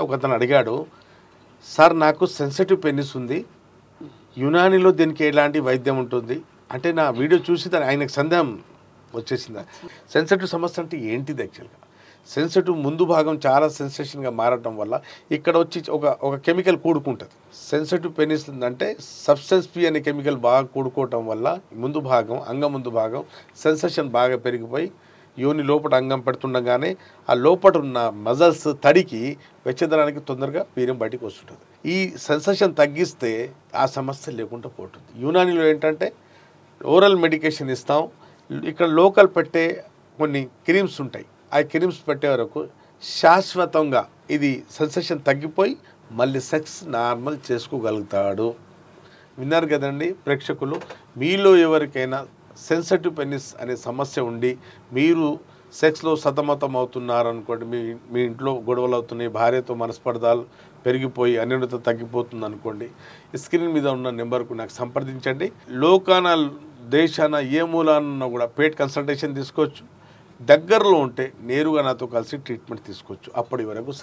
ఒకతను అడిగాడు, సార్ నాకు సెన్సిటివ్ పెనిస్ ఉంది, యునానిలో దీనికి ఎలాంటి వైద్యం ఉంటుంది అంటే నా వీడియో చూసి ఆయనకు సందేహం వచ్చేసింది. సెన్సిటివ్ సమస్య అంటే ఏంటిది? యాక్చువల్గా సెన్సిటివ్ ముందు భాగం చాలా సెన్సేషన్గా మారటం వల్ల ఇక్కడ వచ్చి ఒక కెమికల్ కూడుకుంటుంది. సెన్సిటివ్ పెనిస్ అంటే సబ్స్టెన్స్ పి అనే కెమికల్ బాగా కూడుకోవటం వల్ల ముందు భాగం అంగం ముందు భాగం సెన్సేషన్ బాగా పెరిగిపోయి యోని లోపల అంగం పెడుతుండగానే ఆ లోపల ఉన్న మజల్స్ తడికి వెచ్చదనానికి తొందరగా వీర్యం బయటికి వస్తుంటుంది. ఈ సెన్సేషన్ తగ్గిస్తే ఆ సమస్య లేకుండా పోతుంది. యునానిలో ఏంటంటే ఓరల్ మెడికేషన్ ఇస్తాం, ఇక్కడ లోకల్ పెట్టే కొన్ని క్రీమ్స్ ఉంటాయి, ఆ క్రీమ్స్ పెట్టే వరకు శాశ్వతంగా ఇది సెన్సేషన్ తగ్గిపోయి మళ్ళీ సెక్స్ నార్మల్ చేసుకోగలుగుతాడు. విన్నారు కదండి ప్రేక్షకులు, మీలో ఎవరికైనా సెన్సిటివ్ పెనిస్ అనే సమస్య ఉండి మీరు సెక్స్లో సతమతం అవుతున్నారు అనుకోండి, మీ ఇంట్లో గొడవలు అవుతున్నాయి, భార్యతో మనస్పర్ధాలు పెరిగిపోయి అన్యోన్యత తగ్గిపోతుంది అనుకోండి, స్క్రీన్ మీద ఉన్న నెంబర్కు నాకు సంప్రదించండి. లోకాన దేశాన ఏ మూలాన్న కూడా పెయిడ్ కన్సల్టేషన్ తీసుకోవచ్చు. దగ్గరలో ఉంటే నేరుగా నాతో కలిసి ట్రీట్మెంట్ తీసుకోవచ్చు. అప్పటి వరకు